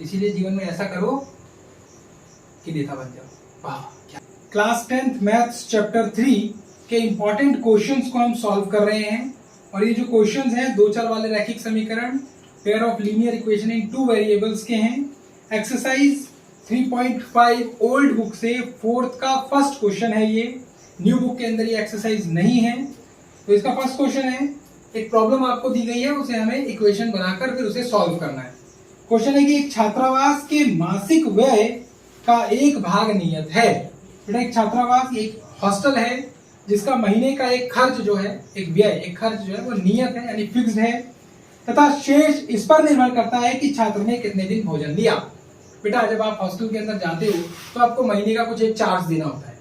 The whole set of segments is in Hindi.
इसीलिए जीवन में ऐसा करो कि नेता बन जाओ। वाह। क्लास 10th मैथ्स चैप्टर 3 के इंपॉर्टेंट क्वेश्चंस को हम सॉल्व कर रहे हैं। और ये जो क्वेश्चंस हैं 2 चर वाले रैखिक समीकरण, pair of linear equation in 2 variables के हैं। एक्सरसाइज 3.5 ओल्ड बुक से 4th का फर्स्ट क्वेश्चन है। ये न्यू बुक के अंदर ये एक्सरसाइज नहीं है। तो इसका फर्स्ट क्वेश्चन है, एक प्रॉब्लम आपको दी गई है, उसे हमें इक्वेशन बनाकर फिर उसे सॉल्व करना है। क्वेश्चन है कि एक छात्रावास के मासिक व्यय का एक भाग नियत है। बेटा एक छात्रावास, एक हॉस्टल है जिसका महीने का एक खर्च जो है, एक व्यय, एक खर्च जो है वो नियत है यानी फिक्स्ड है, तथा शेष इस पर निर्भर करता है कि छात्र ने कितने दिन भोजन लिया। बेटा जब आप हॉस्टल के अंदर जाते हो तो आपको महीने का कुछ एक चार्ज देना होता है,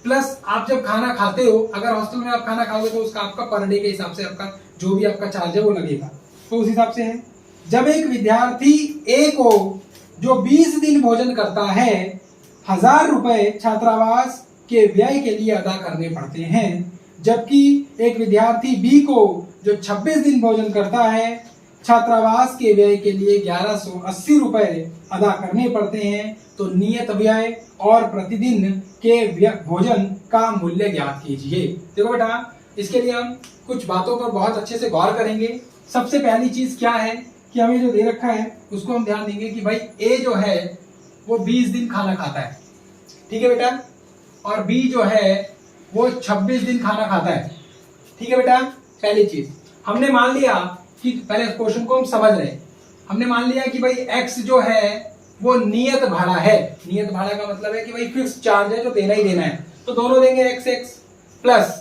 प्लस आप जब खाना खाते हो, अगर हॉस्टल में आप खाना खाओगे तो उसका आपका पर डे के हिसाब से आपका जो भी आपका चार्ज है वो लगेगा। तो उस हिसाब से है। जब एक विद्यार्थी ए को जो 20 दिन भोजन करता है 1000 रुपए छात्रावास के व्यय के लिए अदा करने पड़ते हैं, जबकि एक विद्यार्थी बी को जो 26 दिन भोजन करता है छात्रावास के व्यय के लिए 1180 रुपए अदा करने पड़ते हैं। तो नियत व्यय और प्रतिदिन के भोजन का मूल्य ज्ञात कीजिए। देखो बेटा इसके लिए हम कुछ बातों पर बहुत अच्छे से गौर करेंगे। सबसे पहली चीज क्या है कि हमें जो दे रखा है उसको हम ध्यान देंगे कि भाई ए जो है वो 20 दिन खाना खाता है, ठीक है बेटा, और बी जो है वो 26 दिन खाना खाता है, ठीक है बेटा। पहली चीज हमने मान लिया कि पहले क्वेश्चन को हम समझ रहे हैं, हमने मान लिया कि भाई एक्स जो है वो नियत भाड़ा है। नियत भाड़ा का मतलब है कि भाई फिक्स चार्ज है जो देना ही देना है, तो दोनों देंगे एक्स एक्स प्लस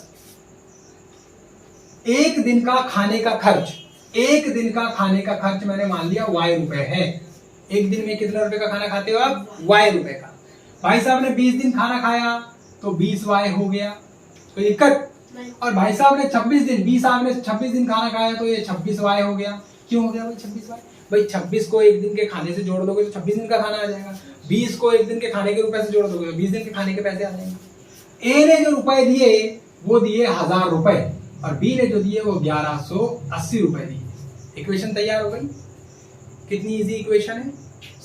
एक दिन का खाने का खर्च। एक दिन का खाने का खर्च मैंने मान लिया y रुपए है। एक दिन में कितने रुपए का खाना खाते हो आप? y रुपए का। भाई साहब ने 20 दिन खाना खाया तो 20y हो गया, तो ये कट। और भाई साहब ने 26 दिन, 20 साहब ने 26 दिन खाना खाया तो ये 26y हो गया। क्यों हो गया भाई 26y? भाई 26 को एक दिन के खाने से जोड़ दोगे तो 26 दिन का खाना आ जाएगा। 20 को एक दिन के खाने के रुपए से जोड़ दोगे तो 20 दिन के खाने के पैसे आ जाएंगे। ए ने जो रुपए दिए वो दिए 1000 रुपए और बी ने जो दिए वो 1180 रुपए दिए। इक्वेशन तैयार हो गई। कितनी इजी इक्वेशन है,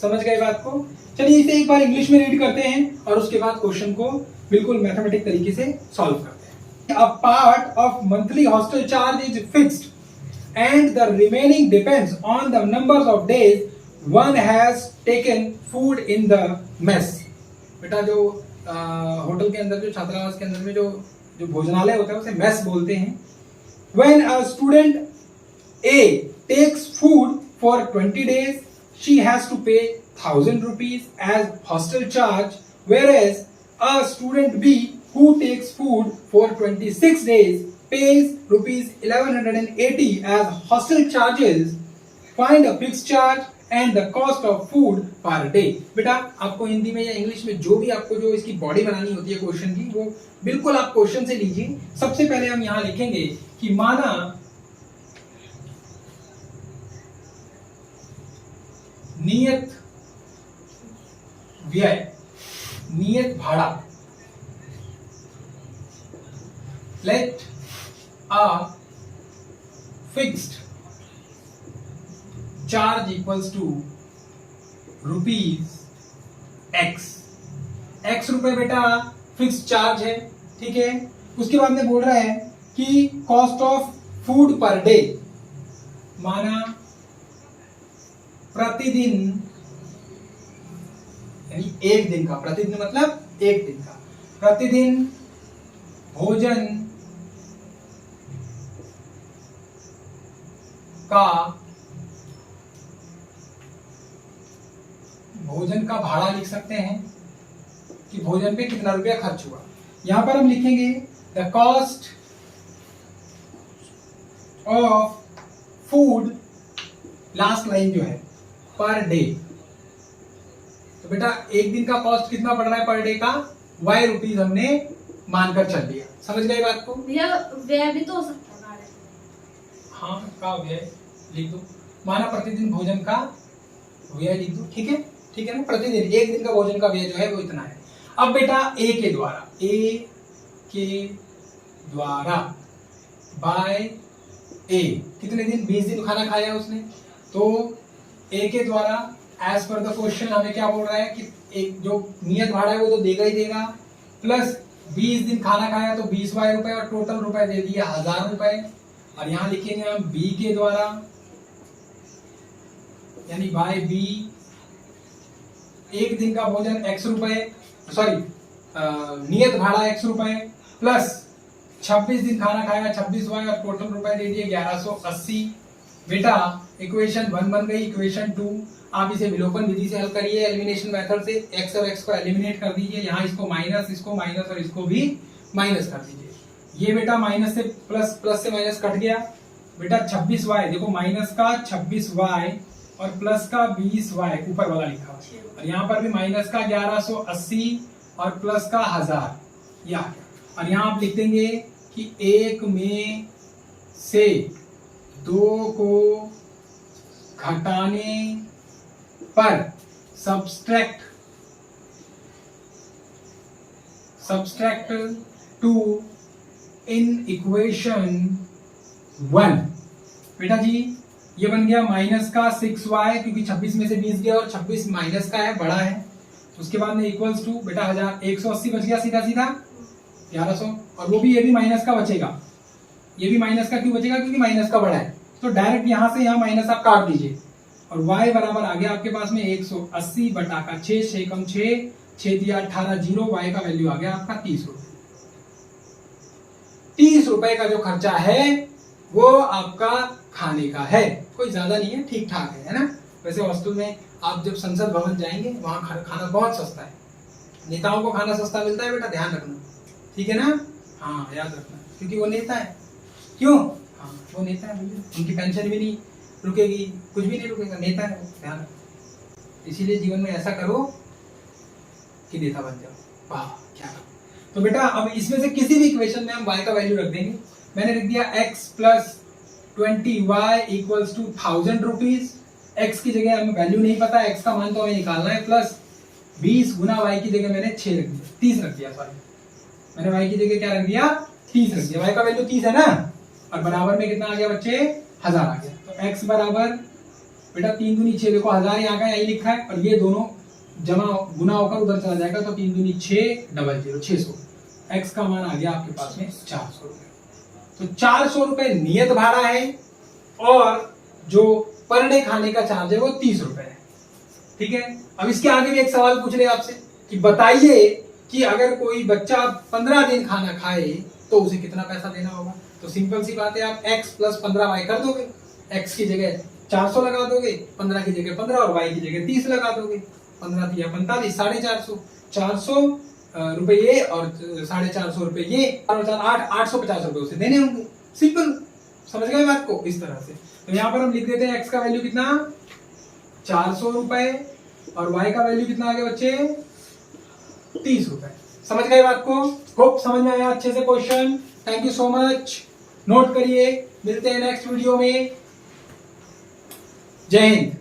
समझ गए बात को? चलिए इसे एक बार इंग्लिश में रीड करते हैं और उसके बाद क्वेश्चन को बिल्कुल मैथमेटिक तरीके से सॉल्व करते हैं। A part of monthly hostel charge is fixed and the remaining depends on the numbers of days one has taken food in the mess। बेटा जो होटल के अंदर, जो छात्रावास के अंदर में जो भोजनालय होता है उसे मेस बोलते हैं। When a student A takes food for 20 days, she has to pay 1000 rupees as hostel charge, whereas a student B who takes food for 26 days pays rupees 1180 as hostel charges. Find a fixed charge and the cost of food per day। बेटा आपको हिंदी में या इंग्लिश में जो भी आपको जो इसकी बॉडी बनानी होती है क्वेश्चन की, वो बिल्कुल आप क्वेश्चन से लीजिए। सबसे पहले हम यहां लिखेंगे कि माना नियत व्यय, नियत भाड़ा, let a fixed charge equals to rupees x. X रुपए बेटा फिक्स्ड चार्ज है, ठीक है। उसके बाद में बोल रहा है कि cost of food per day, माना प्रतिदिन, यानी एक दिन का, प्रतिदिन मतलब एक दिन का, प्रतिदिन भोजन का भाड़ा लिख सकते हैं कि भोजन पे कितना रुपया खर्च हुआ। यहां पर हम लिखेंगे the cost of food, last line जो है पर डे। तो बेटा एक दिन का कॉस्ट कितना पड़ रहा है पर डे का? y रुपीज हमने मानकर चल लिया। समझ गए बात को? भैया व्यय भी तो हो सकता है। हाँ का व्यय लिख दो, माना प्रतिदिन भोजन का व्यय लिख दो, ठीक है, ठीक है ना। प्रतिदिन एक दिन का भोजन का व्यय जो है वो इतना है। अब बेटा ए के द्वारा बाय ए, कितने दिन? 20 दिन खाना खाया उसने, तो ए के द्वारा एज पर द क्वेश्चन हमें क्या बोल रहा है कि एक जो नियत भाड़ा है वो तो देगा ही देगा, प्लस 20 दिन खाना खाया तो 20 वाई रुपए और टोटल रुपए दे दिए 1000 रुपए। और यहां लिखेंगे हम बी के द्वारा, यानी बाय बी, एक दिन का भोजन x रुपए, सॉरी नियत भाड़ा x रुपए, प्लस 26 दिन खाना खाया 26 वाई और टोटल रुपए दे दिए 1180। बेटा इक्वेशन 1 बन गई। इक्वेशन 2 आप इसे विलोपन विधि से हल करिए, एलिमिनेशन मेथड से x और x को एलिमिनेट कर दीजिए, यहाँ इसको माइनस और इसको भी माइनस कर दीजिए। ये बेटा माइनस से प्लस, प्लस से माइनस कट गया। बेटा 26y, देखो माइनस का 26y और प्लस का 20y ऊपर वाला लिखा है, और यहाँ पर भी माइनस का 1180 और प्लस का 1000 ये आ गया। और यहाँ आप लिख देंगे कि 1 में से 2 को घटाने पर सब्सट्रैक्ट 2 इन इक्वेशन 1। बेटा जी ये बन गया माइनस का 6y, क्योंकि 26 में से 20 गया और 26 माइनस का है, बड़ा है। उसके बाद में इक्वल्स टू बेटा 180 बच गया सीधा सीधा 1100, और वो भी ये भी माइनस का बचेगा। ये भी माइनस का क्यों बचेगा? क्योंकि माइनस का बड़ा है, तो डायरेक्ट यहां से यहां माइनस आप काट दीजिए। और y बराबर आ गया आपके पास में 180 बटा का 6, 6 कम 6, 6 दिया 18, 0, y का वैल्यू आ गया आपका 30 रुपए। 30 रुपए का जो खर्चा है वो आपका खाने का है, कोई ज्यादा नहीं है, ठीक ठाक है ना। वैसे हॉस्टल में आप जब संसद भवन जाएंगे वहां खाना बहुत सस्ता है, नेताओं को खाना सस्ता मिलता है बेटा, ध्यान रखना, ठीक है ना। हाँ याद रखना, क्योंकि वो नेता है। क्यों? हाँ वो नेता है भैया, उनकी पेंशन भी नहीं रुकेगी, कुछ भी नहीं रुकेगा, नेता है, ध्यान रखना। इसीलिए जीवन में ऐसा करो कि नेता बन जाओ। वाह क्या करो। तो बेटा अब इसमें से किसी भी इक्वेशन में हम y का वैल्यू रख देंगे। मैंने लिख दिया x plus 20y equals to 1000 rupees. x की जगह हमें वैल्यू नहीं पता, x का मान तो हमें निकालना है, प्लस 20 गुना y की जगह मैंने 6 रख दिया, 30 रख दिया, सॉरी मैंने y की जगह क्या रख दिया, 30 रख दिया। y का वैल्यू 30 है ना, और बराबर में कितना आ गया बच्चे, 1000 आ गया। तो x बराबर बेटा 3 दूनी 6, देखो 1000 यहाँ का यही लिखा है, और ये दोनों जमा गुना होकर उधर चला जाएगा, तो 3 दूनी 6, 00 600। x का मान आ गया आपके पास में 400 रुपए। तो 400 रुपए नियत भाड़ा है, और जो पर डे खाने का चार्ज है वो 30 रुपए है, ठीक है। अब इसके आगे भी एक सवाल पूछ रहे आपसे कि बताइए कि अगर कोई बच्चा 15 दिन खाना खाए तो उसे कितना पैसा देना होगा। तो सिंपल सी बात है, आप x प्लस 15y कर दोगे, x की जगह 400 लगा दोगे, 15 की जगह 15 और y की जगह 30 लगा दोगे, 15 दिया 45, 450, 400 रुपये और 450 रुपये ये, और 850 रुपये उसे देने होंगे। सिंपल, समझ गए बात को? इस तरह से तो यहाँ पर हम लिख देते हैं x का वैल्यू कितना, 400 रुपए, और y का वैल्यू कितना आ गया बच्चे, 30 रुपए। समझ गए बात को? होप समझ में आया अच्छे से question. Thank you so much, note करिए, मिलते हैं नेक्स्ट वीडियो में। जय हिंद।